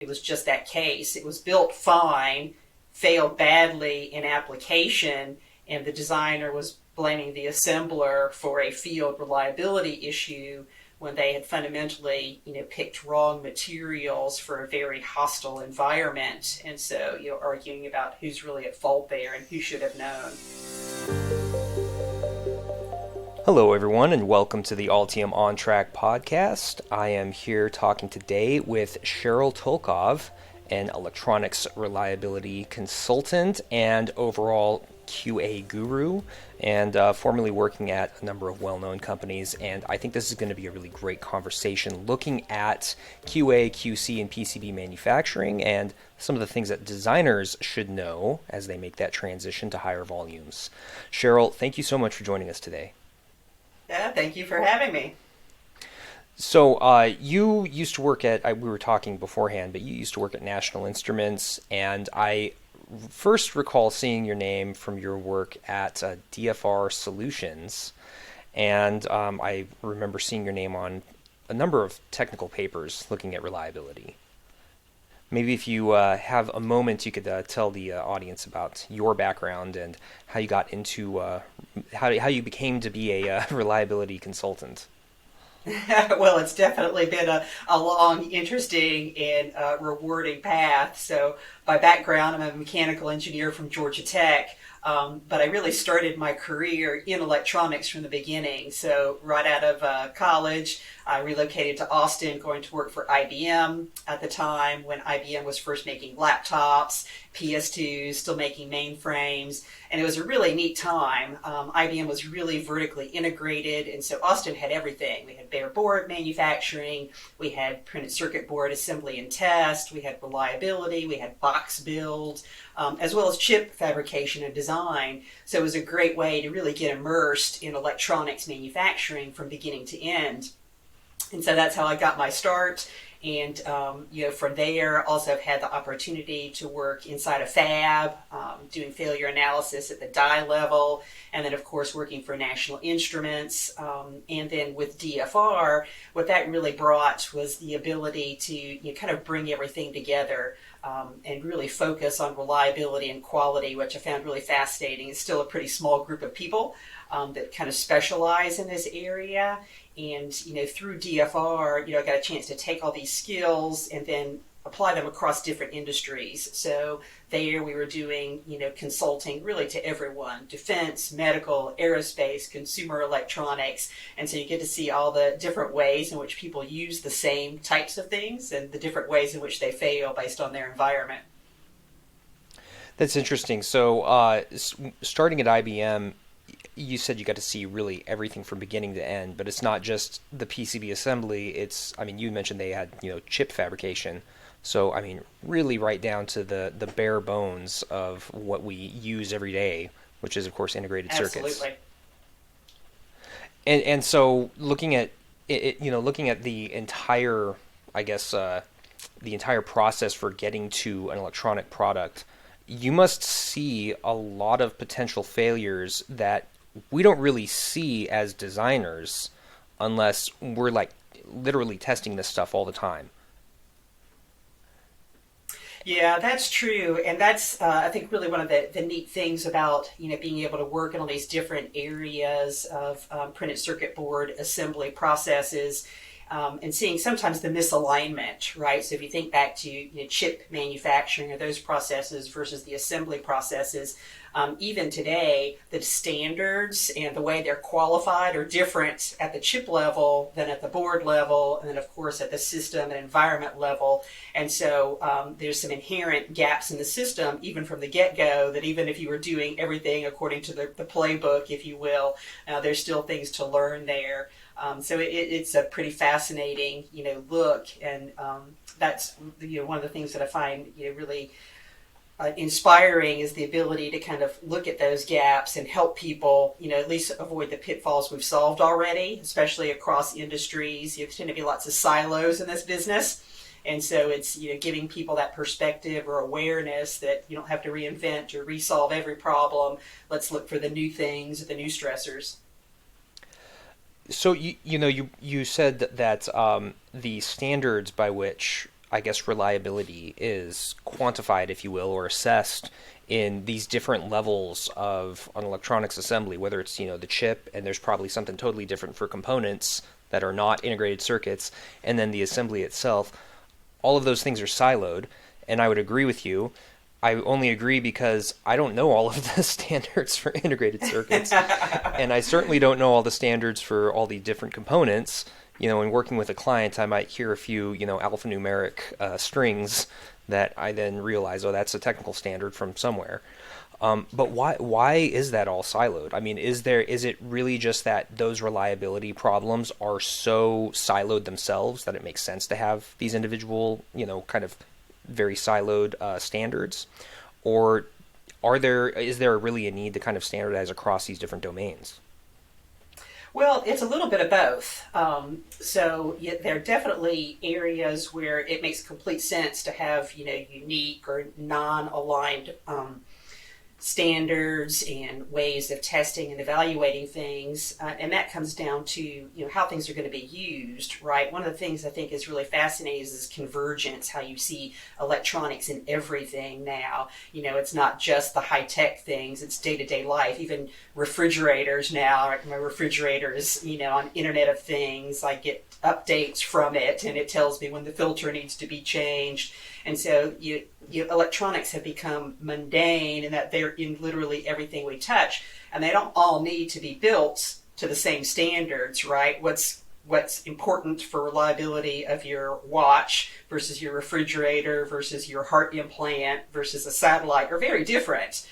it was just that case. It was built fine, failed badly in application, and the designer was blaming the assembler for a field reliability issue when they had fundamentally, picked wrong materials for a very hostile environment. And so, arguing about who's really at fault there and who should have known. Hello, everyone, and welcome to the Altium On Track podcast. I am here talking today with Cheryl Tulkoff, an electronics reliability consultant and overall QA guru, and formerly working at a number of well-known companies. And I think this is going to be a really great conversation looking at QA, QC, and PCB manufacturing and some of the things that designers should know as they make that transition to higher volumes. Cheryl, thank you so much for joining us today. Yeah, thank you for having me. So you used to work at, we were talking beforehand, but you used to work at National Instruments, and I first recall seeing your name from your work at DFR Solutions, and I remember seeing your name on a number of technical papers looking at reliability. Maybe if you have a moment, you could tell the audience about your background and how you got into, how you became to be a reliability consultant. Well, it's definitely been a long, interesting, and rewarding path. So, by background, I'm a mechanical engineer from Georgia Tech, but I really started my career in electronics from the beginning. So, right out of college, I relocated to Austin, going to work for IBM at the time when IBM was first making laptops, PS2s, still making mainframes, and it was a really neat time. IBM was really vertically integrated, and so Austin had everything. We had bare board manufacturing, we had printed circuit board assembly and test, we had reliability, we had box build, as well as chip fabrication and design. So it was a great way to really get immersed in electronics manufacturing from beginning to end. And so that's how I got my start. And, from there, also have had the opportunity to work inside a fab, doing failure analysis at the die level, and then, of course, working for National Instruments. And then with DFR, what that really brought was the ability to kind of bring everything together and really focus on reliability and quality, which I found really fascinating. It's still a pretty small group of people that kind of specialize in this area. And, through DFR, I got a chance to take all these skills and then apply them across different industries. So there we were doing, consulting really to everyone: defense, medical, aerospace, consumer electronics. And so you get to see all the different ways in which people use the same types of things and the different ways in which they fail based on their environment. That's interesting. So starting at IBM, you said you got to see really everything from beginning to end, but it's not just the PCB assembly. You mentioned they had, chip fabrication. So, really right down to the bare bones of what we use every day, which is, of course, integrated circuits. Absolutely. And so looking at it, looking at the entire, the entire process for getting to an electronic product, you must see a lot of potential failures that we don't really see as designers unless we're literally testing this stuff all the time. Yeah, that's true. And that's, I think, really one of the neat things about, being able to work in all these different areas of printed circuit board assembly processes. And seeing sometimes the misalignment, right? So if you think back to chip manufacturing or those processes versus the assembly processes, even today, the standards and the way they're qualified are different at the chip level than at the board level, and then of course at the system and environment level. And so there's some inherent gaps in the system, even from the get-go, that even if you were doing everything according to the playbook, if you will, there's still things to learn there. So it's a pretty fascinating, look, and that's one of the things that I find really inspiring is the ability to kind of look at those gaps and help people, at least avoid the pitfalls we've solved already, especially across industries. There tend to be lots of silos in this business, and so it's giving people that perspective or awareness that you don't have to reinvent or resolve every problem. Let's look for the new things, the new stressors. So you said that the standards by which I guess, reliability is quantified, if you will, or assessed in these different levels of an electronics assembly, whether it's, the chip, and there's probably something totally different for components that are not integrated circuits, and then the assembly itself. All of those things are siloed, and I would agree with you. I only agree because I don't know all of the standards for integrated circuits, and I certainly don't know all the standards for all the different components. In working with a client, I might hear a few, alphanumeric strings that I then realize, oh, that's a technical standard from somewhere. But why is that all siloed? I mean, is it really just that those reliability problems are so siloed themselves that it makes sense to have these individual, kind of very siloed standards, or is there really a need to kind of standardize across these different domains? Well, it's a little bit of both. There are definitely areas where it makes complete sense to have, unique or non-aligned standards and ways of testing and evaluating things, and that comes down to how things are going to be used, right? One of the things I think is really fascinating is convergence, how you see electronics in everything now. It's not just the high-tech things, it's day-to-day life. Even refrigerators now, like my refrigerator is on Internet of Things. I get updates from it and it tells me when the filter needs to be changed. And so electronics have become mundane in that they're in literally everything we touch, and they don't all need to be built to the same standards, right? What's important for reliability of your watch versus your refrigerator versus your heart implant versus a satellite are very different.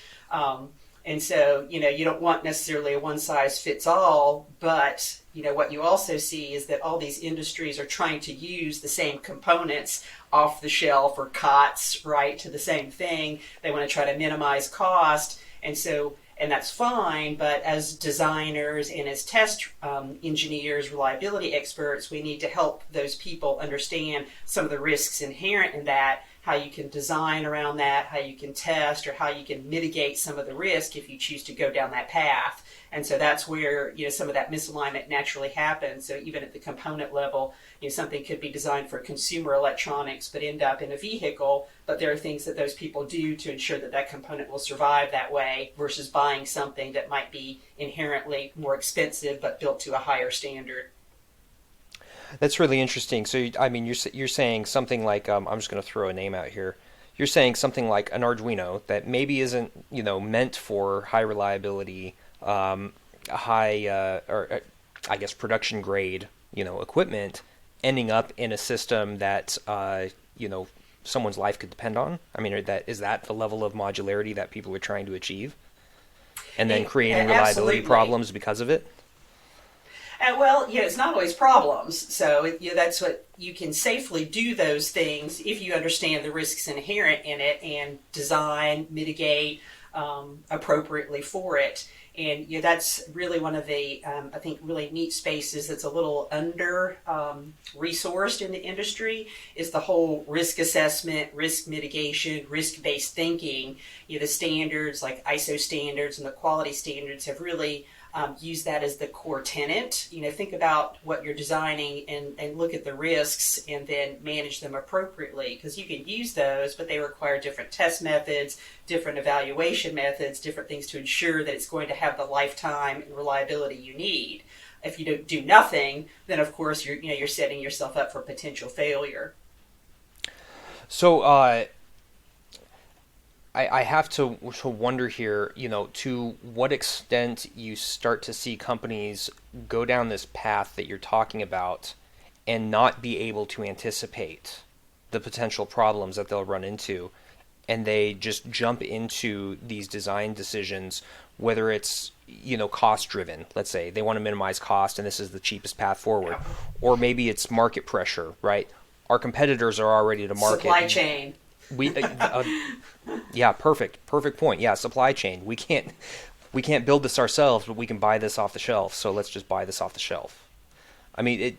And so, you don't want necessarily a one size fits all, but what you also see is that all these industries are trying to use the same components off the shelf or COTS, right, to the same thing. They want to try to minimize cost. And that's fine, but as designers and as test engineers, reliability experts, we need to help those people understand some of the risks inherent in that, how you can design around that, how you can test, or how you can mitigate some of the risk if you choose to go down that path. And so that's where some of that misalignment naturally happens. So even at the component level, something could be designed for consumer electronics but end up in a vehicle, but there are things that those people do to ensure that that component will survive that way versus buying something that might be inherently more expensive but built to a higher standard. That's really interesting. So, I mean, you're saying something like, I'm just going to throw a name out here. You're saying something like an Arduino that maybe isn't, meant for high reliability, high, or I guess production grade, equipment, ending up in a system that, someone's life could depend on. I mean, is that the level of modularity that people are trying to achieve, and then creating reliability problems because of it? Well, it's not always problems. So that's what you can safely do those things if you understand the risks inherent in it and design, mitigate appropriately for it. And that's really one of the, I think, really neat spaces that's a little under resourced in the industry is the whole risk assessment, risk mitigation, risk-based thinking. The standards like ISO standards and the quality standards have really use that as the core tenet. Think about what you're designing and look at the risks and then manage them appropriately, because you can use those, but they require different test methods, different evaluation methods, different things to ensure that it's going to have the lifetime and reliability you need. If you don't do nothing, then of course you're setting yourself up for potential failure. So, I have to wonder here, to what extent you start to see companies go down this path that you're talking about and not be able to anticipate the potential problems that they'll run into, and they just jump into these design decisions, whether it's, cost driven. Let's say they want to minimize cost and this is the cheapest path forward, or maybe it's market pressure, right? Our competitors are already to market. Supply chain. Yeah, perfect point. Yeah, supply chain. We can't build this ourselves, but we can buy this off the shelf. So let's just buy this off the shelf. I mean,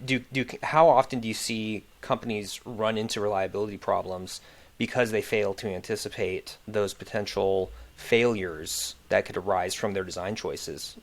how often do you see companies run into reliability problems because they fail to anticipate those potential failures that could arise from their design choices?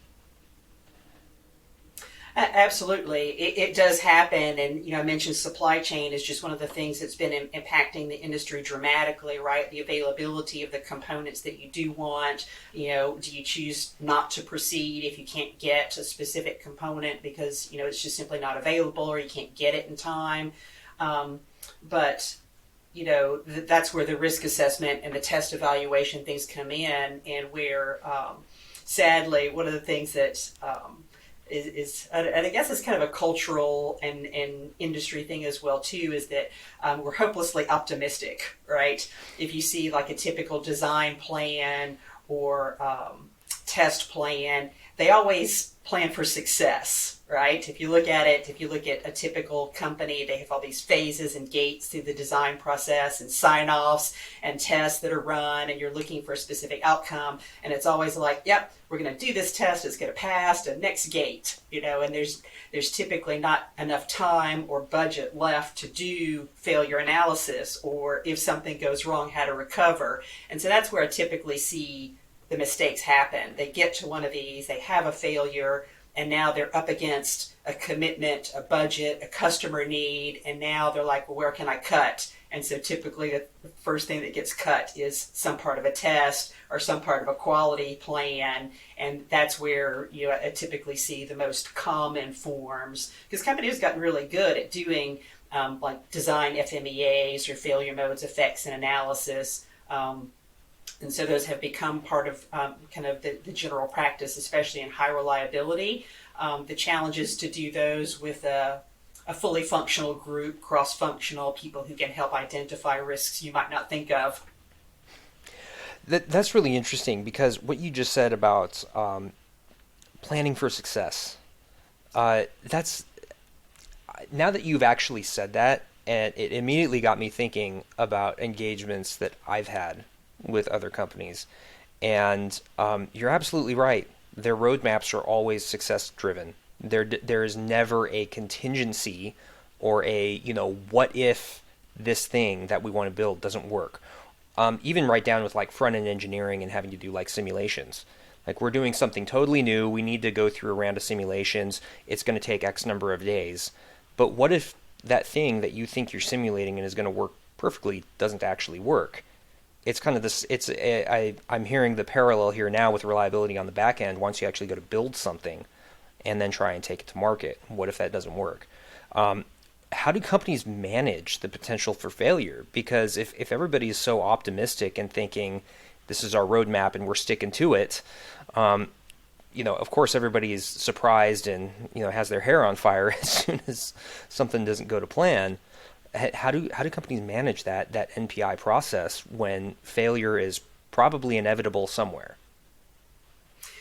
Absolutely. It does happen. And, I mentioned supply chain is just one of the things that's been impacting the industry dramatically, right? The availability of the components that you do want. Do you choose not to proceed if you can't get a specific component because, it's just simply not available or you can't get it in time? But that's where the risk assessment and the test evaluation things come in, and where sadly, one of the things that and I guess it's kind of a cultural and industry thing as well too, is that we're hopelessly optimistic, right? If you see like a typical design plan or test plan, they always plan for success, right? If you look at it, if you look at a typical company, they have all these phases and gates through the design process and sign-offs and tests that are run, and you're looking for a specific outcome. And it's always like, yep, we're going to do this test, it's going to pass, and next gate, and there's typically not enough time or budget left to do failure analysis, or if something goes wrong, how to recover. And so that's where I typically see the mistakes happen. They get to one of these, they have a failure, and now they're up against a commitment, a budget, a customer need, and now they're like, well, where can I cut? And so typically the first thing that gets cut is some part of a test or some part of a quality plan, and that's where I typically see the most common forms, because companies have gotten really good at doing like design FMEAs or failure modes, effects, and analysis. And so those have become part of kind of the general practice, especially in high reliability. The challenge is to do those with a fully functional group, cross-functional people who can help identify risks you might not think of. That's really interesting, because what you just said about planning for success, that's now that you've actually said that, and it immediately got me thinking about engagements that I've had with other companies. And you're absolutely right. Their roadmaps are always success driven. There is never a contingency or a, what if this thing that we want to build doesn't work. Even right down with like front end engineering and having to do like simulations. Like, we're doing something totally new. We need to go through a round of simulations. It's going to take X number of days. But what if that thing that you think you're simulating and is going to work perfectly doesn't actually work? It's kind of this. I'm hearing the parallel here now with reliability on the back end. Once you actually go to build something, and then try and take it to market, what if that doesn't work? How do companies manage the potential for failure? Because if everybody is so optimistic and thinking this is our roadmap and we're sticking to it, of course everybody is surprised and has their hair on fire as soon as something doesn't go to plan. How do companies manage that NPI process when failure is probably inevitable somewhere?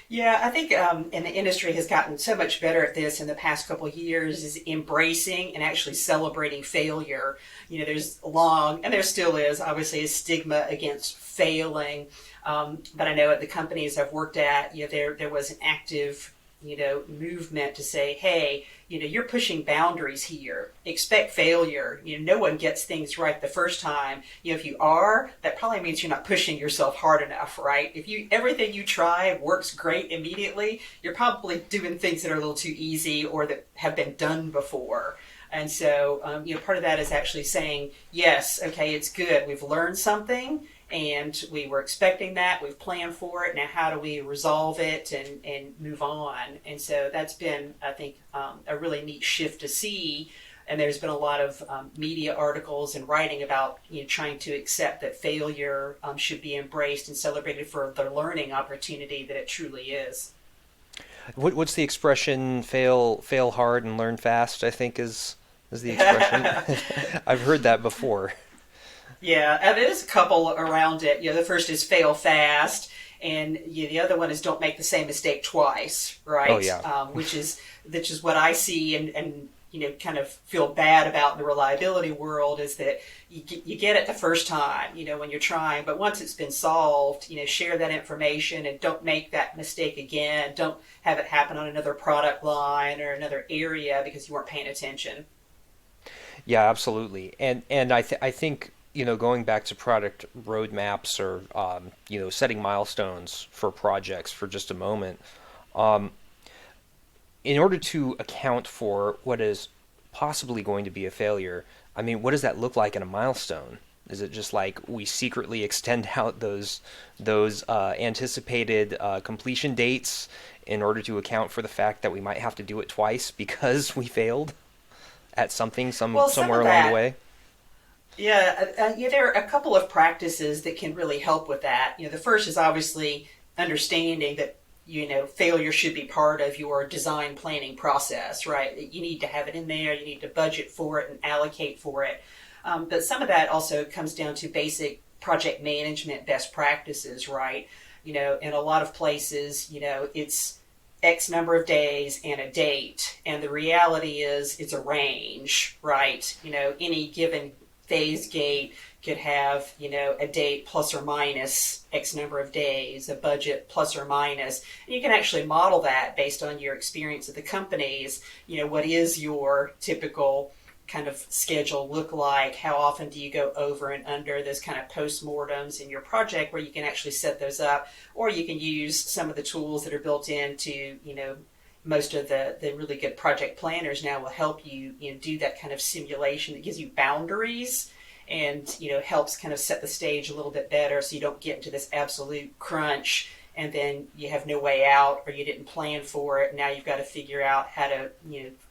Yeah, I think and the industry has gotten so much better at this in the past couple of years, is embracing and actually celebrating failure. There's long, and there still is, obviously, a stigma against failing. But I know at the companies I've worked at, there was an active movement to say, hey, you're pushing boundaries here. Expect failure. No one gets things right the first time. If you are, that probably means you're not pushing yourself hard enough, right? If everything you try works great immediately, you're probably doing things that are a little too easy or that have been done before. And so, part of that is actually saying, yes, okay, it's good. We've learned something, and we were expecting that. We've planned for it. Now, how do we resolve it and move on? And so that's been, I think, a really neat shift to see. And there's been a lot of media articles and writing about trying to accept that failure should be embraced and celebrated for the learning opportunity that it truly is. What's the expression? Fail hard and learn fast, I think is the expression. I've heard that before. Yeah, and there's a couple around it. The first is fail fast, and the other one is don't make the same mistake twice, right? Oh yeah. Which is what I see and kind of feel bad about in the reliability world, is that you get it the first time, when you're trying, but once it's been solved, share that information and don't make that mistake again. Don't have it happen on another product line or another area because you weren't paying attention. Yeah, absolutely. And I think going back to product roadmaps or setting milestones for projects for just a moment, in order to account for what is possibly going to be a failure, I mean, what does that look like in a milestone? Is it just like we secretly extend out those anticipated completion dates in order to account for the fact that we might have to do it twice because we failed at something Well, some somewhere of along the that, way? yeah, there are a couple of practices that can really help with that. The first is obviously understanding that failure should be part of your design planning process, right? You need to have it in there. You need to budget for it and allocate for it. But some of that also comes down to basic project management best practices, right? In a lot of places, it's X number of days and a date. And the reality is it's a range, right? Any given phase gate could have, a date plus or minus X number of days, a budget plus or minus. And you can actually model that based on your experience at the companies. What is your typical kind of schedule look like? How often do you go over and under those kind of postmortems in your project where you can actually set those up? Or you can use some of the tools that are built into, most of the really good project planners now will help you, do that kind of simulation that gives you boundaries and, helps kind of set the stage a little bit better so you don't get into this absolute crunch and then you have no way out or you didn't plan for it. Now you've got to figure out how to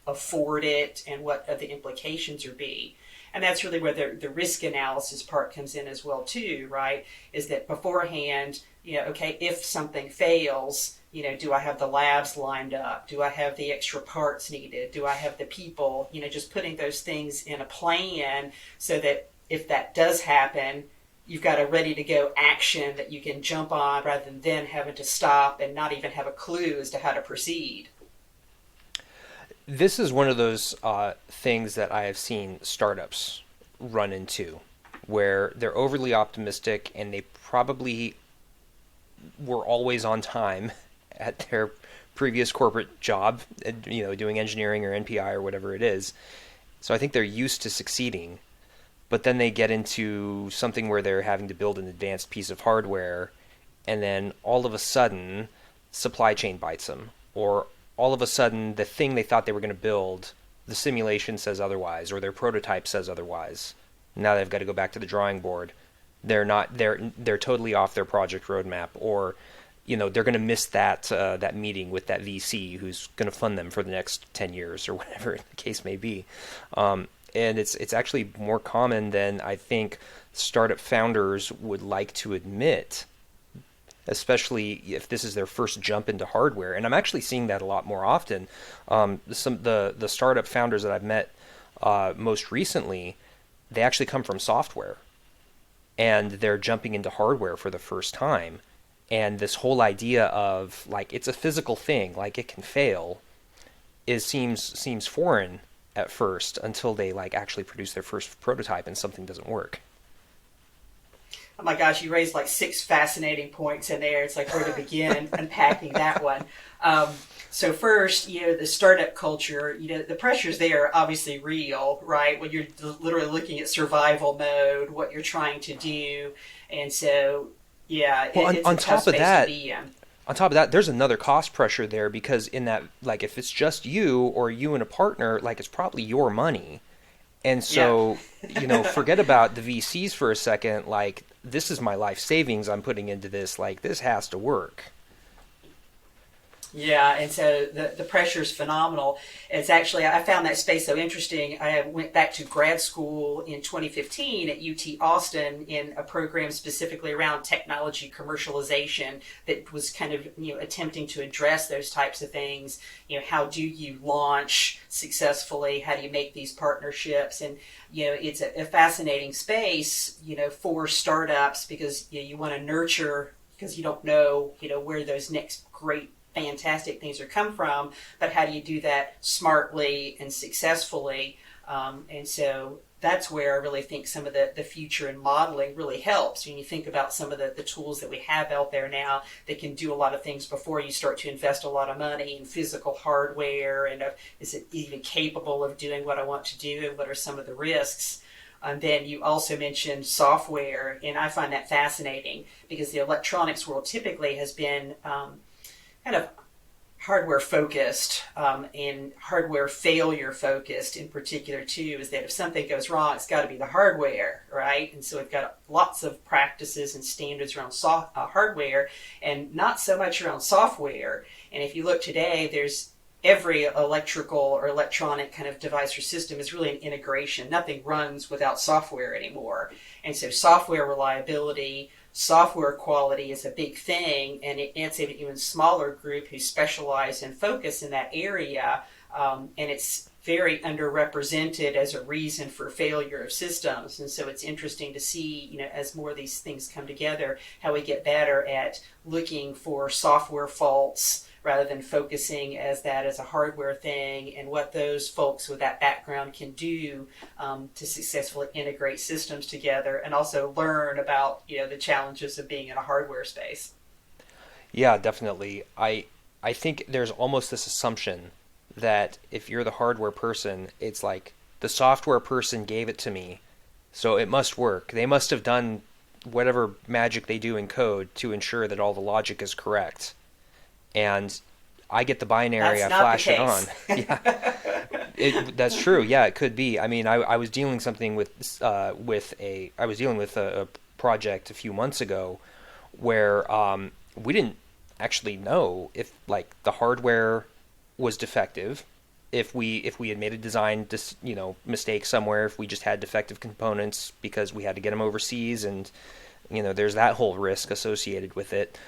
afford it and what the implications would be. And that's really where the risk analysis part comes in as well too, right? Is that beforehand, okay, if something fails, do I have the labs lined up? Do I have the extra parts needed? Do I have the people? Just putting those things in a plan so that if that does happen, you've got a ready to go action that you can jump on rather than then having to stop and not even have a clue as to how to proceed. This is one of those things that I have seen startups run into, where they're overly optimistic and they probably were always on time at their previous corporate job, doing engineering or NPI or whatever it is. So I think they're used to succeeding, but then they get into something where they're having to build an advanced piece of hardware, and then all of a sudden, supply chain bites them, or all of a sudden, the thing they thought they were going to build, the simulation says otherwise, or their prototype says otherwise. Now they've got to go back to the drawing board. They're totally off their project roadmap, or they're going to miss that meeting with that VC who's going to fund them for the next 10 years or whatever the case may be. And it's actually more common than I think startup founders would like to admit, especially if this is their first jump into hardware. And I'm actually seeing that a lot more often. The startup founders that I've met most recently, they actually come from software, and they're jumping into hardware for the first time. And this whole idea of like it's a physical thing, like it can fail, seems foreign at first until they like actually produce their first prototype and something doesn't work. Oh my gosh, you raised like six fascinating points in there. It's like where to begin unpacking that one. So first, the startup culture, the pressures there are obviously real, right? When you're literally looking at survival mode, what you're trying to do. And so, yeah, Well, it's a tough space to be in. on top of that, there's another cost pressure there because in that, like, if it's just you or you and a partner, like, it's probably your money. And so, forget about the VCs for a second. Like, this is my life savings I'm putting into this. Like, this has to work. Yeah, and so the pressure is phenomenal. It's actually, I found that space so interesting. I went back to grad school in 2015 at UT Austin in a program specifically around technology commercialization that was kind of, attempting to address those types of things. How do you launch successfully? How do you make these partnerships? And, it's a fascinating space, for startups because you want to nurture because you don't know, where those next great fantastic things are come from, but how do you do that smartly and successfully? And so that's where I really think some of the future in modeling really helps. When you think about some of the tools that we have out there now that can do a lot of things before you start to invest a lot of money in physical hardware, and is it even capable of doing what I want to do, and what are some of the risks? And then you also mentioned software, and I find that fascinating because the electronics world typically has been kind of hardware focused and hardware failure focused in particular too, is that if something goes wrong, it's got to be the hardware, right? And so we've got lots of practices and standards around hardware and not so much around software. And if you look today, there's every electrical or electronic kind of device or system is really an integration. Nothing runs without software anymore. And so software reliability, software quality is a big thing, and it's an even smaller group who specialize and focus in that area, and it's very underrepresented as a reason for failure of systems. And so it's interesting to see, as more of these things come together, how we get better at looking for software faults rather than focusing as that as a hardware thing, and what those folks with that background can do to successfully integrate systems together, and also learn about the challenges of being in a hardware space. Yeah, definitely. I think there's almost this assumption that if you're the hardware person, it's like the software person gave it to me, so it must work. They must have done whatever magic they do in code to ensure that all the logic is correct. And I get the binary, That's I not the flash it on. case. That's true. Yeah, it could be. I mean, I was dealing something I was dealing with a project a few months ago where we didn't actually know if like the hardware was defective, if we had made a design mistake somewhere, if we just had defective components because we had to get them overseas, and there's that whole risk associated with it.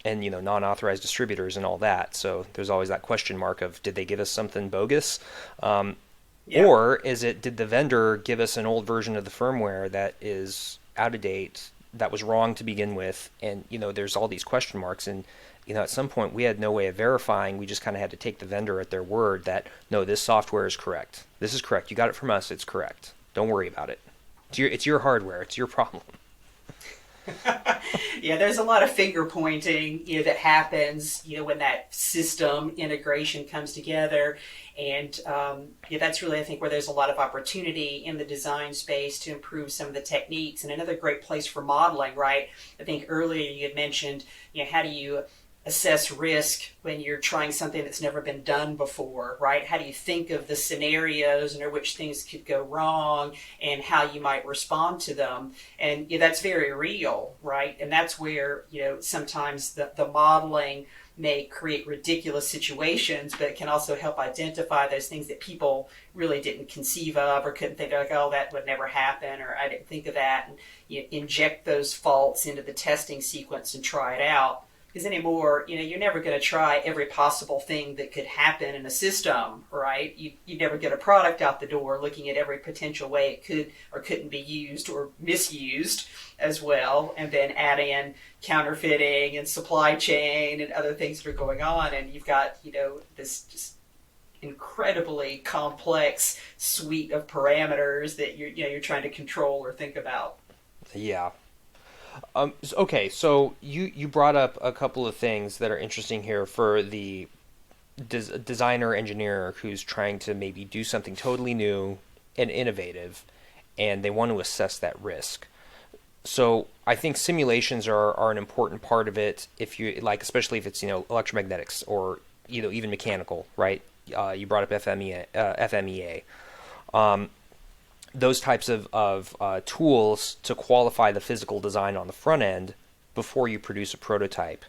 And non-authorized distributors and all that. So there's always that question mark of, did they give us something bogus, Yeah. or did the vendor give us an old version of the firmware that is out of date, that was wrong to begin with? And there's all these question marks, and at some point we had no way of verifying. We just kind of had to take the vendor at their word that no, this software is correct. This is correct. You got it from us. It's correct. Don't worry about it. It's your hardware. It's your problem. Yeah, there's a lot of finger pointing, that happens, when that system integration comes together, and that's really, I think, where there's a lot of opportunity in the design space to improve some of the techniques, and another great place for modeling, right? I think earlier you had mentioned, how do you assess risk when you're trying something that's never been done before, right? How do you think of the scenarios under which things could go wrong and how you might respond to them? And that's very real, right? And that's where, sometimes the modeling may create ridiculous situations, but it can also help identify those things that people really didn't conceive of or couldn't think. They're like, oh, that would never happen, or I didn't think of that. And you inject those faults into the testing sequence and try it out. Because anymore, you're never going to try every possible thing that could happen in a system, right? You never get a product out the door looking at every potential way it could or couldn't be used or misused as well, and then add in counterfeiting and supply chain and other things that are going on, and you've got, this just incredibly complex suite of parameters that you're trying to control or think about. Yeah. Okay, so you brought up a couple of things that are interesting here for the designer engineer who's trying to maybe do something totally new and innovative, and they want to assess that risk. So I think simulations are an important part of it, if you like, especially if it's electromagnetics or even mechanical, right? You brought up FMEA. Those types of tools to qualify the physical design on the front end before you produce a prototype.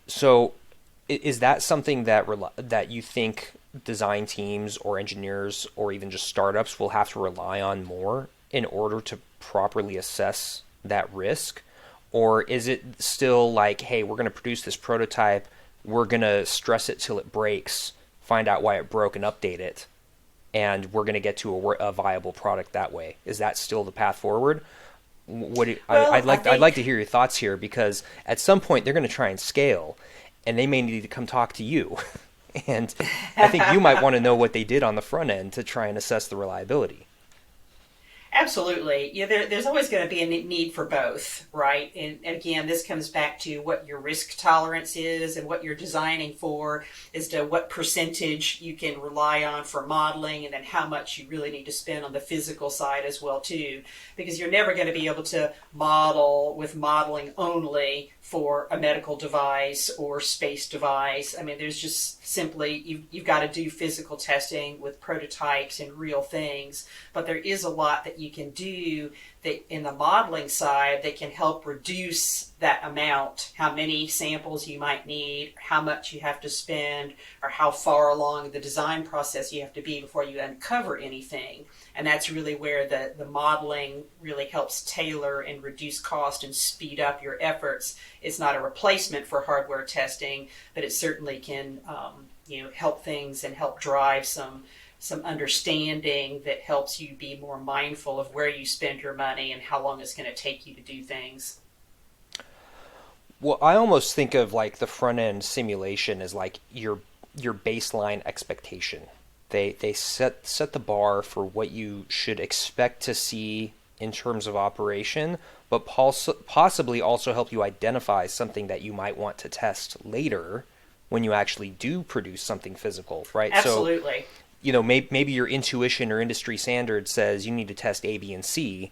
So is that something that you think design teams or engineers or even just startups will have to rely on more in order to properly assess that risk? Or is it still like, hey, we're going to produce this prototype, we're going to stress it till it breaks, find out why it broke and update it, and we're going to get to a viable product that way? Is that still the path forward? I'd like to hear your thoughts here, because at some point they're going to try and scale, and they may need to come talk to you. And I think you might want to know what they did on the front end to try and assess the reliability. Absolutely. There's always going to be a need for both, right? And again, this comes back to what your risk tolerance is and what you're designing for, as to what percentage you can rely on for modeling, and then how much you really need to spend on the physical side as well too. Because you're never going to be able to model with modeling only for a medical device or space device. I mean, there's just simply, you've got to do physical testing with prototypes and real things, but there is a lot that you can do that in the modeling side that can help reduce that amount, how many samples you might need, how much you have to spend, or how far along the design process you have to be before you uncover anything. And that's really where the modeling really helps tailor and reduce cost and speed up your efforts. It's not a replacement for hardware testing, but it certainly can help things and help drive some understanding that helps you be more mindful of where you spend your money and how long it's going to take you to do things. Well, I almost think of like the front end simulation as like your baseline expectation. They set the bar for what you should expect to see in terms of operation, but possibly also help you identify something that you might want to test later when you actually do produce something physical, right? Absolutely. So, maybe your intuition or industry standard says you need to test A, B, and C,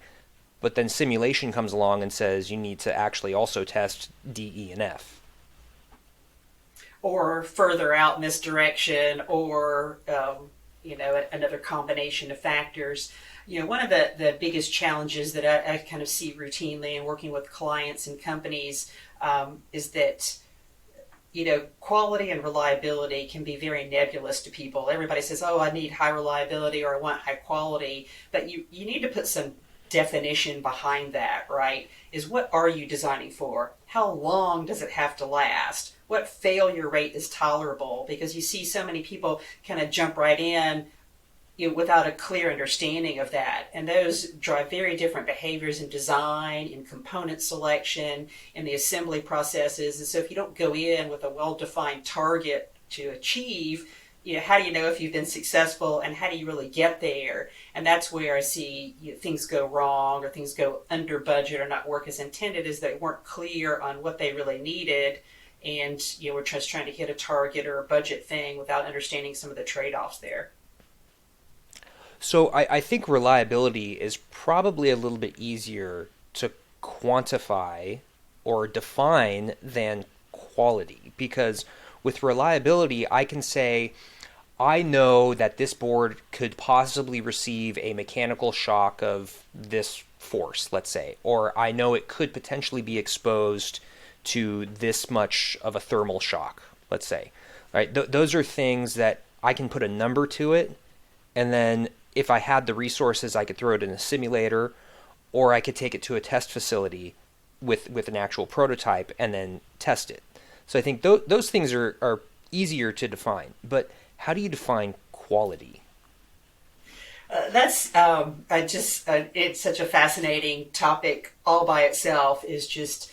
but then simulation comes along and says you need to actually also test D, E, and F. Or further out in this direction, or another combination of factors. One of the biggest challenges that I kind of see routinely in working with clients and companies is that quality and reliability can be very nebulous to people. Everybody says, oh, I need high reliability or I want high quality, but you need to put some definition behind that, right? Is what are you designing for? How long does it have to last? What failure rate is tolerable? Because you see so many people kind of jump right in without a clear understanding of that. And those drive very different behaviors in design, in component selection, in the assembly processes. And so if you don't go in with a well-defined target to achieve, how do you know if you've been successful, and how do you really get there? And that's where I see things go wrong, or things go under budget or not work as intended, is they weren't clear on what they really needed. And we're just trying to hit a target or a budget thing without understanding some of the trade-offs there. So I think reliability is probably a little bit easier to quantify or define than quality, because with reliability, I can say, I know that this board could possibly receive a mechanical shock of this force, let's say, or I know it could potentially be exposed to this much of a thermal shock, let's say. Right? Those are things that I can put a number to it, and then if I had the resources, I could throw it in a simulator, or I could take it to a test facility with an actual prototype and then test it. So I think those things are easier to define. But how do you define quality? That's it's such a fascinating topic all by itself, is just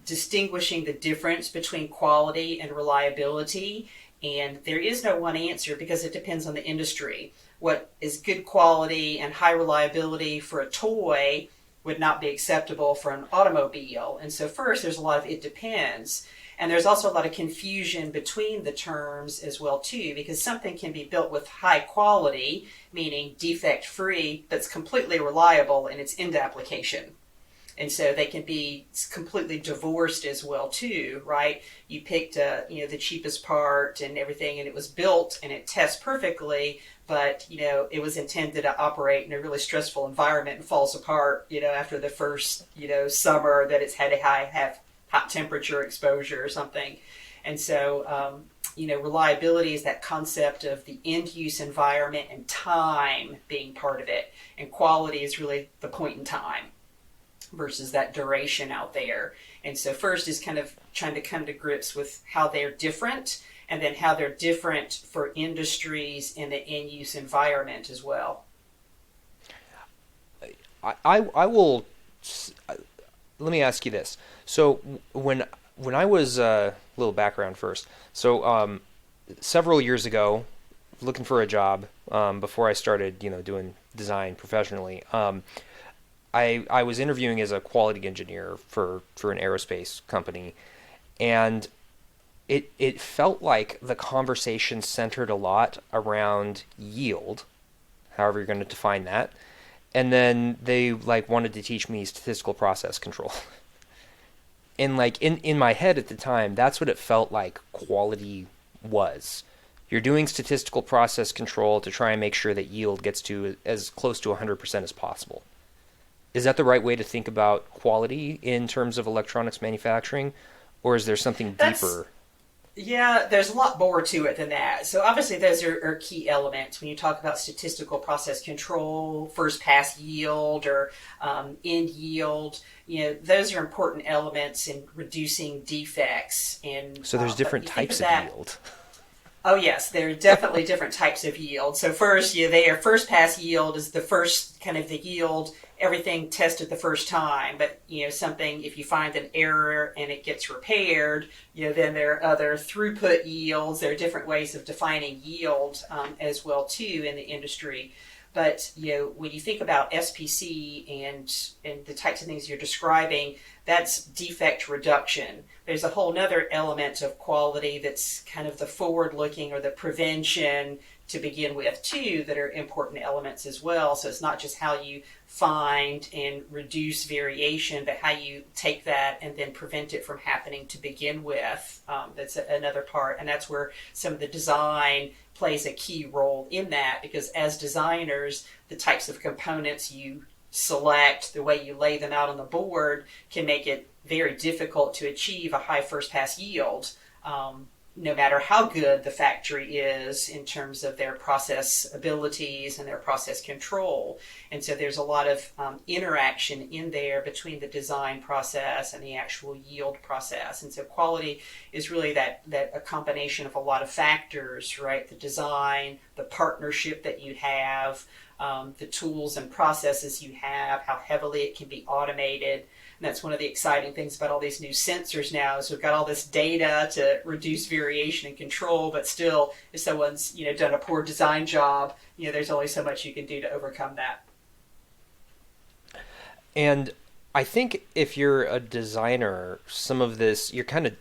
distinguishing the difference between quality and reliability. And there is no one answer, because it depends on the industry. What is good quality and high reliability for a toy would not be acceptable for an automobile. And so first, there's a lot of it depends. And there's also a lot of confusion between the terms as well too, because something can be built with high quality, meaning defect free, but it's completely reliable in its end application. And so they can be completely divorced as well too, right? You picked the cheapest part and everything, and it was built and it tests perfectly, but it was intended to operate in a really stressful environment and falls apart after the first summer that it's had to have hot temperature exposure or something. And so reliability is that concept of the end use environment and time being part of it, and quality is really the point in time versus that duration out there. And so first is kind of trying to come to grips with how they're different, and then how they're different for industries in the end use environment as well. I will, let me ask you this. So when I was, a little background first. So several years ago, looking for a job before I started, doing design professionally. I was interviewing as a quality engineer for an aerospace company, and it felt like the conversation centered a lot around yield, however you're going to define that, and then they like wanted to teach me statistical process control. And like in my head at the time, that's what it felt like quality was. You're doing statistical process control to try and make sure that yield gets to as close to 100% as possible. Is that the right way to think about quality in terms of electronics manufacturing, or is there something That's deeper? Yeah, there's a lot more to it than that. So obviously those are key elements when you talk about statistical process control, first pass yield, or end yield. Those are important elements in reducing defects. And So there's but different you think of types of that. yield. Oh yes, there are definitely different types of yield. So first, their first pass yield is the first kind of the yield, everything tested the first time. But something, if you find an error and it gets repaired, then there are other throughput yields. There are different ways of defining yield as well too in the industry. But when you think about SPC and the types of things you're describing, that's defect reduction. There's a whole other element of quality that's kind of the forward-looking or the prevention to begin with too, that are important elements as well. So it's not just how you find and reduce variation, but how you take that and then prevent it from happening to begin with. That's another part, and that's where some of the design plays a key role in that, because as designers, the types of components you select, the way you lay them out on the board, can make it very difficult to achieve a high first pass yield, no matter how good the factory is in terms of their process abilities and their process control. And so there's a lot of interaction in there between the design process and the actual yield process. And so quality is really that a combination of a lot of factors, right? The design, the partnership that you have, the tools and processes you have, how heavily it can be automated. And that's one of the exciting things about all these new sensors now, is we've got all this data to reduce variation and control, but still, if someone's done a poor design job, there's only so much you can do to overcome that. And I think if you're a designer, some of this you're kind of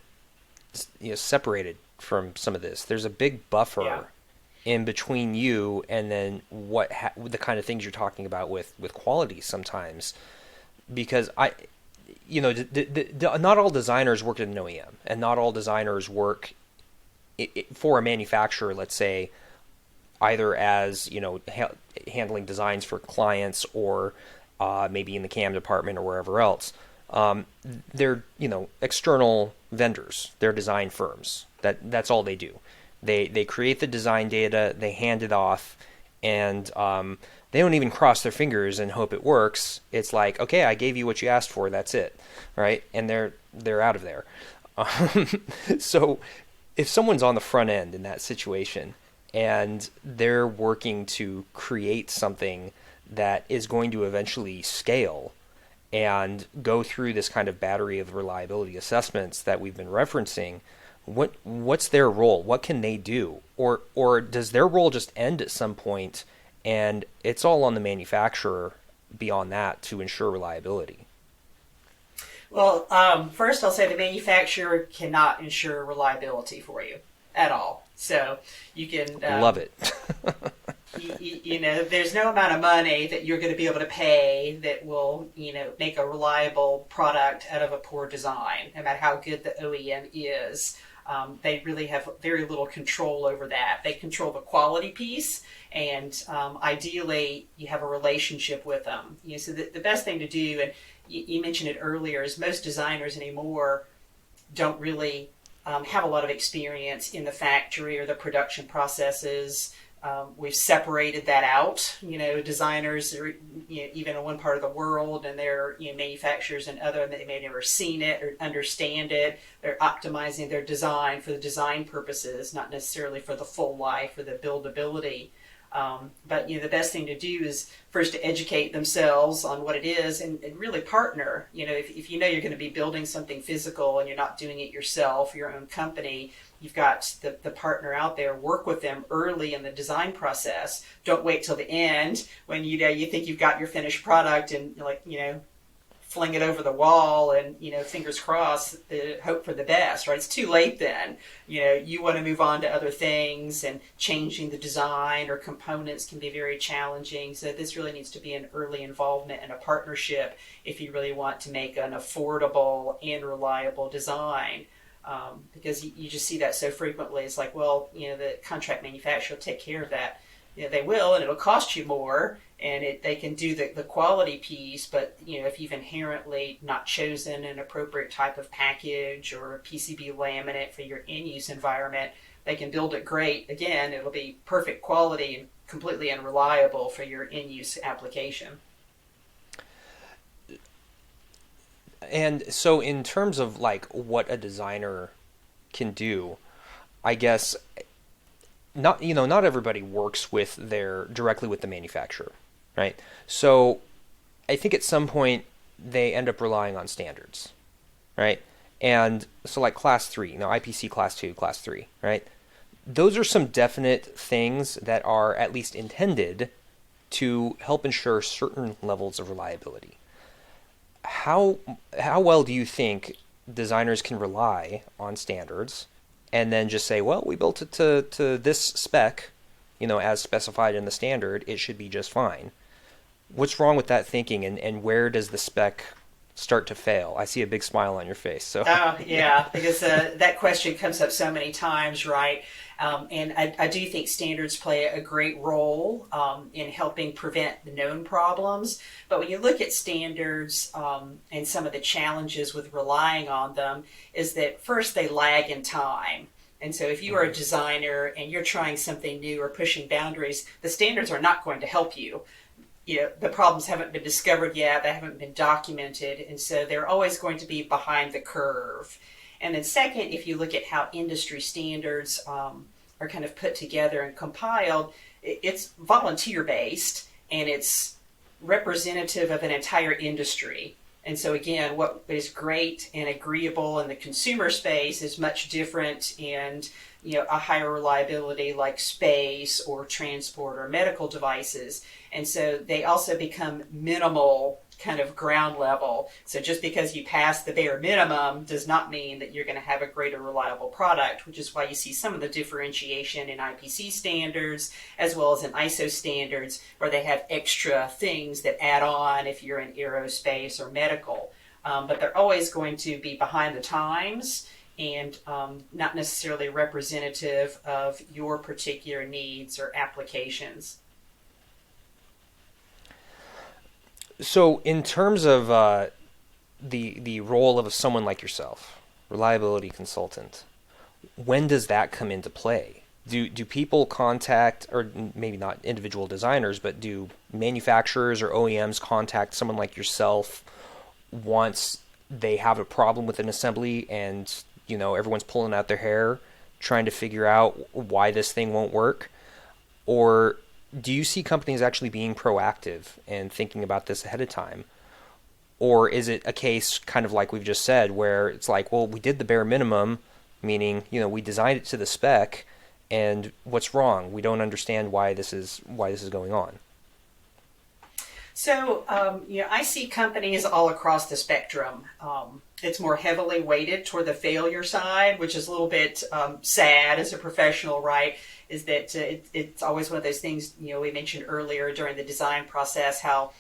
separated from some of this. There's a big Yeah. buffer in between you and then the kind of things you're talking about with quality sometimes, because not all designers work at an OEM, and not all designers work for a manufacturer, let's say, either as handling designs for clients, or maybe in the CAM department or wherever else. They're external vendors. They're design firms. That's all they do. They create the design data, they hand it off, and they don't even cross their fingers and hope it works. It's like, okay, I gave you what you asked for. That's it, right? And they're out of there. So if someone's on the front end in that situation and they're working to create something that is going to eventually scale and go through this kind of battery of reliability assessments that we've been referencing, what's their role? What can they do? Or does their role just end at some point and it's all on the manufacturer beyond that to ensure reliability? Well, first I'll say the manufacturer cannot ensure reliability for you at all. So you can Love it. there's no amount of money that you're going to be able to pay that will, make a reliable product out of a poor design, no matter how good the OEM is. They really have very little control over that. They control the quality piece, and ideally, you have a relationship with them. So the best thing to do, and you mentioned it earlier, is most designers anymore don't really have a lot of experience in the factory or the production processes. We've separated that out. Designers are even in one part of the world, and they're manufacturers in other, and they may never seen it or understand it. They're optimizing their design for the design purposes, not necessarily for the full life or the buildability. But the best thing to do is first to educate themselves on what it is and really partner. If you're going to be building something physical and you're not doing it yourself, your own company, you've got the partner out there. Work with them early in the design process. Don't wait till the end when you think you've got your finished product and fling it over the wall and fingers crossed, hope for the best, right? It's too late then. You want to move on to other things, and changing the design or components can be very challenging. So this really needs to be an early involvement and a partnership if you really want to make an affordable and reliable design. Because you just see that so frequently. It's like, well, the contract manufacturer will take care of that. They will, and it'll cost you more, and they can do the quality piece, but if you've inherently not chosen an appropriate type of package or a PCB laminate for your in-use environment, they can build it great. Again, it'll be perfect quality and completely unreliable for your in-use application. And so in terms of like what a designer can do, I guess not everybody works directly with the manufacturer, right? So I think at some point they end up relying on standards, right? And so like class 3, IPC class 2, class 3, right? Those are some definite things that are at least intended to help ensure certain levels of reliability. How well do you think designers can rely on standards and then just say, well, we built it to this spec, as specified in the standard, it should be just fine? What's wrong with that thinking, and where does the spec start to fail? I see a big smile on your face. So. Oh, yeah, because that question comes up so many times, right? And I do think standards play a great role in helping prevent the known problems. But when you look at standards and some of the challenges with relying on them, is that first they lag in time. And so if you are a designer and you're trying something new or pushing boundaries, the standards are not going to help you. The problems haven't been discovered yet, they haven't been documented, and so they're always going to be behind the curve. And then second, if you look at how industry standards are kind of put together and compiled, it's volunteer-based, and it's representative of an entire industry. And so again, what is great and agreeable in the consumer space is much different in a higher reliability like space or transport or medical devices. And so they also become minimal kind of ground level. So just because you pass the bare minimum does not mean that you're going to have a greater reliable product, which is why you see some of the differentiation in IPC standards as well as in ISO standards, where they have extra things that add on if you're in aerospace or medical. But they're always going to be behind the times and not necessarily representative of your particular needs or applications. So in terms of the role of someone like yourself, reliability consultant, when does that come into play? Do people contact, or maybe not individual designers, but do manufacturers or OEMs contact someone like yourself once they have a problem with an assembly and everyone's pulling out their hair trying to figure out why this thing won't work? Or do you see companies actually being proactive and thinking about this ahead of time? Or is it a case kind of like we've just said, where it's like, well, we did the bare minimum, meaning, we designed it to the spec, and what's wrong? We don't understand why this is going on. So, I see companies all across the spectrum. It's more heavily weighted toward the failure side, which is a little bit sad as a professional, right? Is that it's always one of those things, we mentioned earlier during the design process, how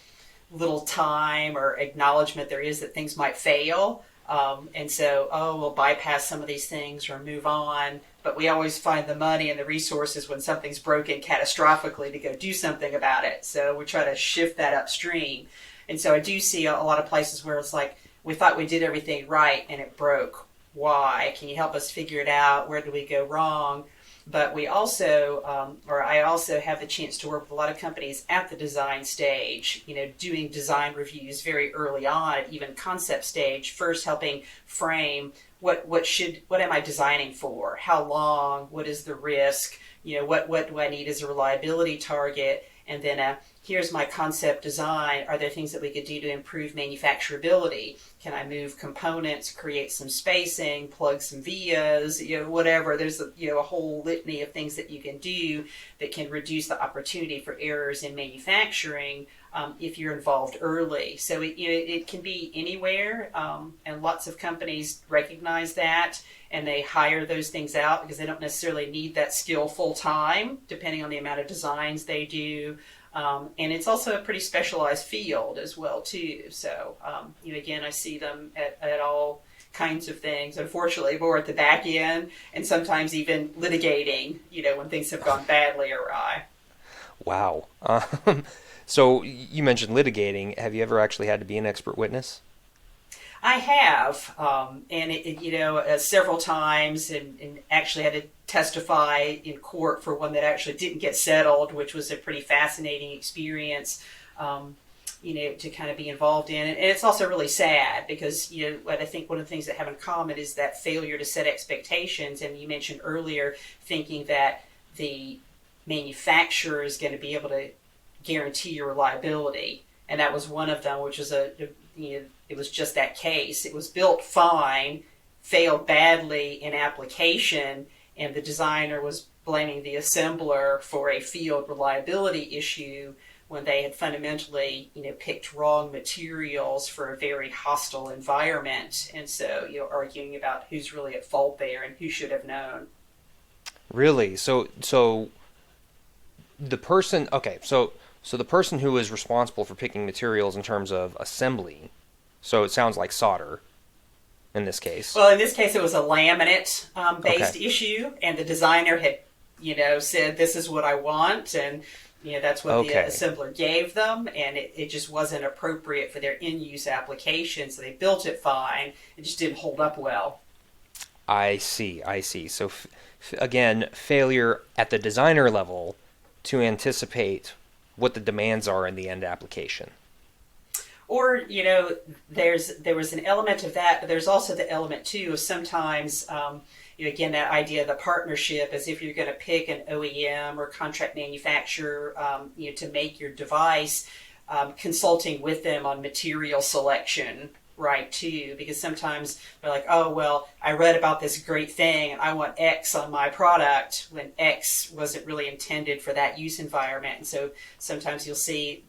little time or acknowledgement there is that things might fail. And so, we'll bypass some of these things or move on. But we always find the money and the resources when something's broken catastrophically to go do something about it. So we try to shift that upstream. And so I do see a lot of places where it's like, we thought we did everything right and it broke. Why? Can you help us figure it out? Where did we go wrong? But we also, I also have the chance to work with a lot of companies at the design stage, doing design reviews very early on at even concept stage, first helping frame what am I designing for? How long? What is the risk? what do I need as a reliability target? And then here's my concept design. Are there things that we could do to improve manufacturability? Can I move components, create some spacing, plug some vias, whatever? There's a whole litany of things that you can do that can reduce the opportunity for errors in manufacturing if you're involved early. So it can be anywhere, and lots of companies recognize that, and they hire those things out because they don't necessarily need that skill full time, depending on the amount of designs they do. And it's also a pretty specialized field as well too. So again, I see them at all kinds of things. Unfortunately, more at the back end, and sometimes even litigating. When things have gone badly awry. Wow. So you mentioned litigating. Have you ever actually had to be an expert witness? I have, and several times, and actually had to testify in court for one that actually didn't get settled, which was a pretty fascinating experience, to kind of be involved in. And it's also really sad because, I think one of the things that have in common is that failure to set expectations. And you mentioned earlier thinking that the manufacturer is going to be able to guarantee your reliability. And that was one of them, which was it was just that case. It was built fine, failed badly in application, and the designer was blaming the assembler for a field reliability issue when they had fundamentally, picked wrong materials for a very hostile environment. And so, arguing about who's really at fault there and who should have known. Really? So the person, okay, so the person who is responsible for picking materials in terms of assembly, so it sounds like solder in this case. Well, in this case, it was a laminate based Okay. issue, and the designer had, said, this is what I want, and that's what the Okay. assembler gave them, and it just wasn't appropriate for their in-use application, so they built it fine. It just didn't hold up well. I see. So again, failure at the designer level to anticipate what the demands are in the end application. Or, there was an element of that, but there's also the element too of sometimes, again, that idea of the partnership, as if you're going to pick an OEM or contract manufacturer, to make your device, consulting with them on material selection, right, too, because sometimes they're like, oh, well, I read about this great thing and I want X on my product, when X wasn't really intended for that use environment. And so sometimes you'll see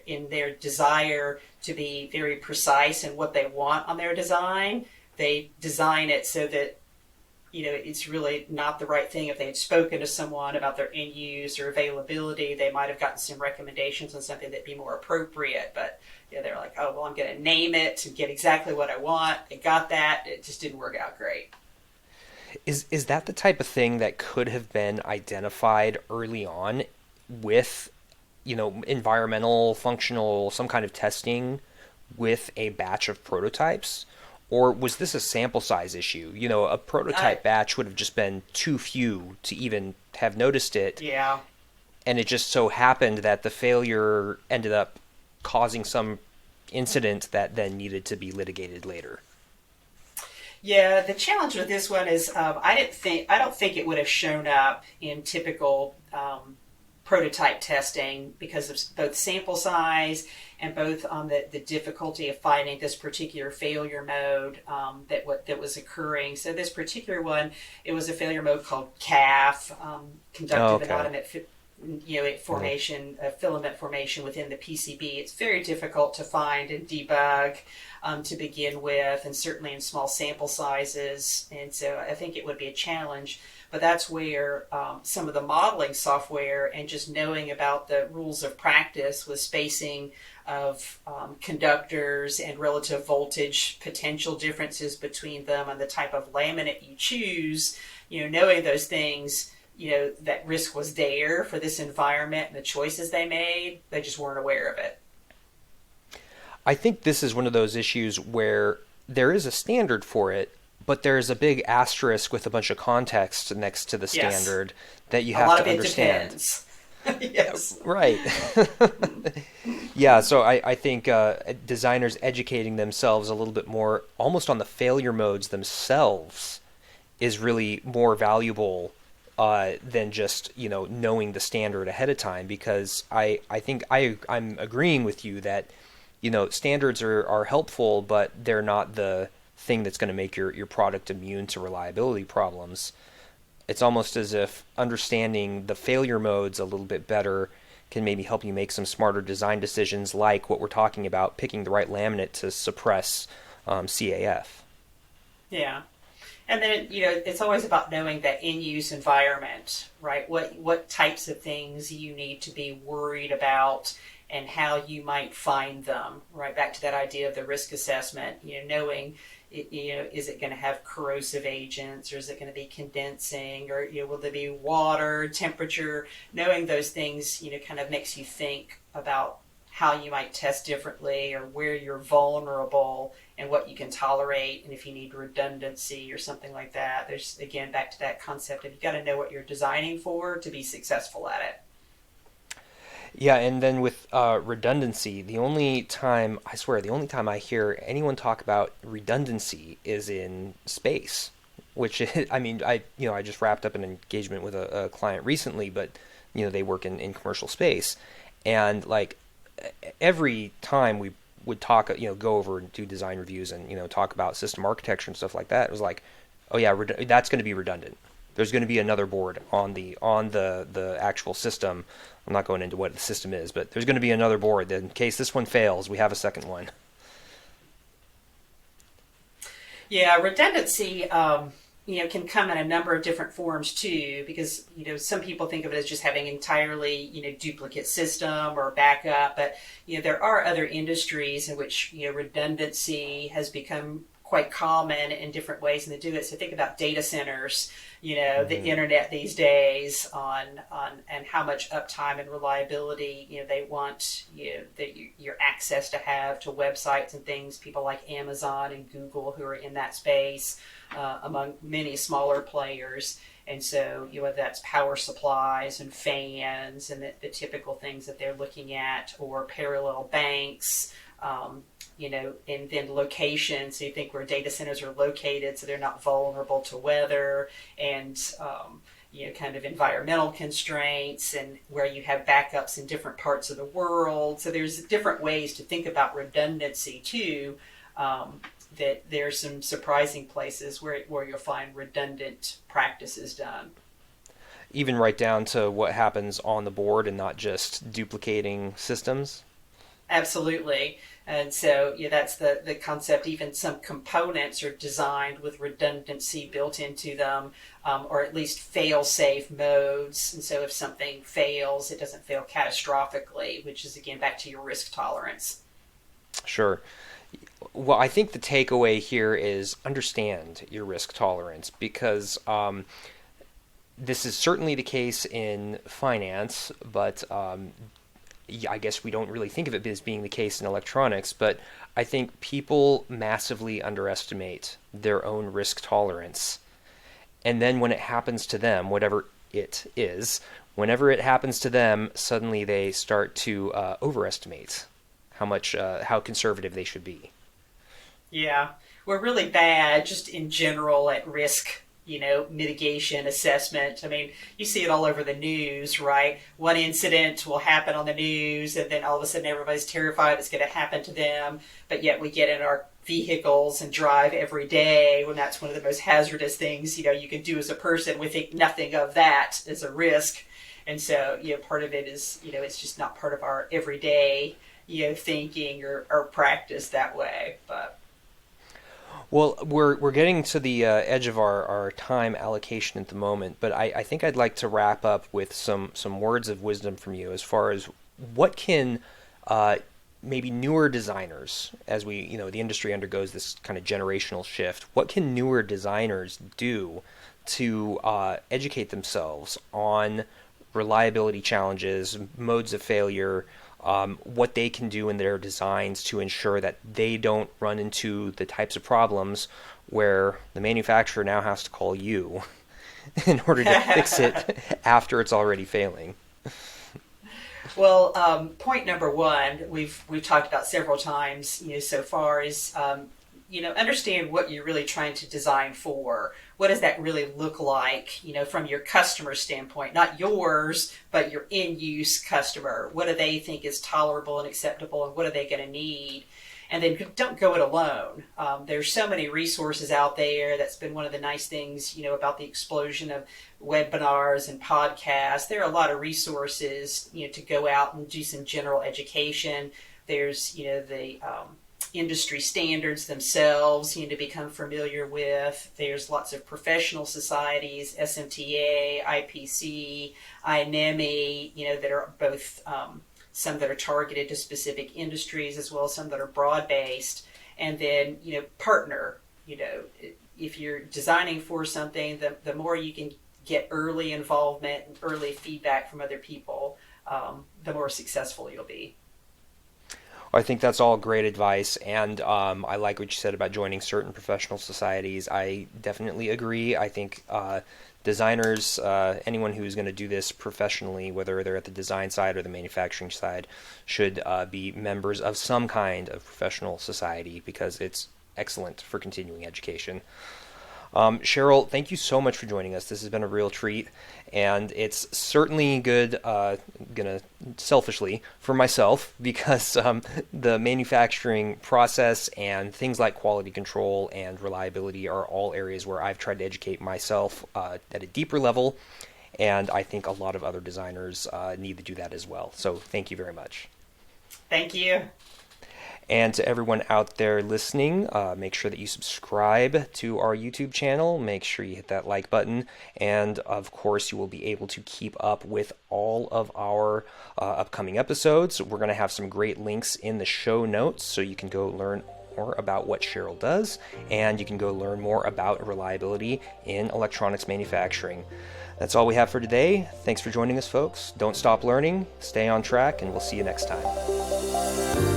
in their desire to be very precise in what they want on their design, they design it so that it's really not the right thing. If they had spoken to someone about their end use or availability, they might have gotten some recommendations on something that'd be more appropriate. But they're like, oh, well, I'm going to name it and get exactly what I want. They got that. It just didn't work out great. Is that the type of thing that could have been identified early on with, environmental, functional, some kind of testing with a batch of prototypes? Or was this a sample size issue? A prototype batch would have just been too few to even have noticed it. Yeah. And it just so happened that the failure ended up causing some incident that then needed to be litigated later. Yeah, the challenge with this one is I don't think it would have shown up in typical prototype testing because of both sample size and both on the difficulty of finding this particular failure mode that was occurring. So this particular one, it was a failure mode called CAF, conductive anonymous formation, filament formation within the PCB. It's very difficult to find and debug to begin with, and certainly in small sample sizes. And so I think it would be a challenge. But that's where some of the modeling software and just knowing about the rules of practice with spacing of conductors and relative voltage potential differences between them and the type of laminate you choose, knowing those things, that risk was there for this environment and the choices they made, they just weren't aware of it. I think this is one of those issues where there is a standard for it, but there's a big asterisk with a bunch of context next to the standard that you have to understand. A lot of it depends. Yes. Right. Yeah, so I think designers educating themselves a little bit more, almost on the failure modes themselves, is really more valuable than just knowing the standard ahead of time. Because I think I'm agreeing with you that standards are helpful, but they're not the thing that's going to make your product immune to reliability problems. It's almost as if understanding the failure modes a little bit better can maybe help you make some smarter design decisions, like what we're talking about, picking the right laminate to suppress CAF. Yeah. And then, it's always about knowing that in-use environment, right? What types of things you need to be worried about and how you might find them, right? Back to that idea of the risk assessment, knowing, is it going to have corrosive agents, or is it going to be condensing, or, will there be water, temperature? Knowing those things, kind of makes you think about how you might test differently, or where you're vulnerable and what you can tolerate, and if you need redundancy or something like that. There's, again, back to that concept of you got to know what you're designing for to be successful at it. Yeah, and then with redundancy, the only time, I swear, the only time I hear anyone talk about redundancy is in space, which I mean, I just wrapped up an engagement with a client recently, but they work in commercial space, and like every time we would talk, go over and do design reviews and talk about system architecture and stuff like that, it was like, oh yeah, that's going to be redundant. There's going to be another board on the actual system. I'm not going into what the system is, but there's going to be another board that in case this one fails, we have a second one. Yeah, redundancy, can come in a number of different forms too, because, some people think of it as just having entirely, duplicate system or backup, but, there are other industries in which, redundancy has become quite common in different ways, and they do it. So think about data centers, the internet these days on and how much uptime and reliability, they want your access to have to websites and things. People like Amazon and Google who are in that space, among many smaller players. And so, whether that's power supplies and fans and the typical things that they're looking at, or parallel banks, and then location. So you think where data centers are located, so they're not vulnerable to weather and, kind of environmental constraints, and where you have backups in different parts of the world. So there's different ways to think about redundancy too. That there's some surprising places where you'll find redundant practices done. Even right down to what happens on the board and not just duplicating systems. Absolutely. And so, that's the concept. Even some components are designed with redundancy built into them, or at least fail-safe modes. And so if something fails, it doesn't fail catastrophically, which is, again, back to your risk tolerance. Sure. Well, I think the takeaway here is understand your risk tolerance, because this is certainly the case in finance, but I guess we don't really think of it as being the case in electronics, but I think people massively underestimate their own risk tolerance. And then when it happens to them, whatever it is, whenever it happens to them, suddenly they start to overestimate how conservative they should be. Yeah, we're really bad just in general at risk, mitigation assessment. I mean, you see it all over the news, right? One incident will happen on the news, and then all of a sudden everybody's terrified it's going to happen to them. But yet we get in our vehicles and drive every day, when that's one of the most hazardous things, you can do as a person. We think nothing of that as a risk. And so, part of it is, it's just not part of our everyday, thinking or practice that way. But well, we're getting to the edge of our time allocation at the moment, but I think I'd like to wrap up with some words of wisdom from you as far as what can maybe newer designers, as the industry undergoes this kind of generational shift, what can newer designers do to educate themselves on reliability challenges, modes of failure, what they can do in their designs to ensure that they don't run into the types of problems where the manufacturer now has to call you in order to fix it after it's already failing. Well, point number one, we've talked about several times, so far, is understand what you're really trying to design for. What does that really look like, from your customer standpoint, not yours, but your in-use customer? What do they think is tolerable and acceptable, and what are they going to need? And then don't go it alone. There's so many resources out there. That's been one of the nice things, about the explosion of webinars and podcasts. There are a lot of resources, to go out and do some general education. There's, the industry standards themselves, to become familiar with. There's lots of professional societies, SMTA, IPC, INEMI, that are both some that are targeted to specific industries, as well as some that are broad-based. And then, partner. If you're designing for something, the more you can get early involvement and early feedback from other people, the more successful you'll be. I think that's all great advice, and I like what you said about joining certain professional societies. I definitely agree. I think designers, anyone who's going to do this professionally, whether they're at the design side or the manufacturing side, should be members of some kind of professional society, because it's excellent for continuing education. Cheryl, thank you so much for joining us. This has been a real treat, and it's certainly good, gonna selfishly, for myself, because the manufacturing process and things like quality control and reliability are all areas where I've tried to educate myself at a deeper level, and I think a lot of other designers need to do that as well. So thank you very much. Thank you. And to everyone out there listening, make sure that you subscribe to our YouTube channel. Make sure you hit that like button. And of course, you will be able to keep up with all of our upcoming episodes. We're going to have some great links in the show notes, so you can go learn more about what Cheryl does, and you can go learn more about reliability in electronics manufacturing. That's all we have for today. Thanks for joining us, folks. Don't stop learning, stay on track, and we'll see you next time.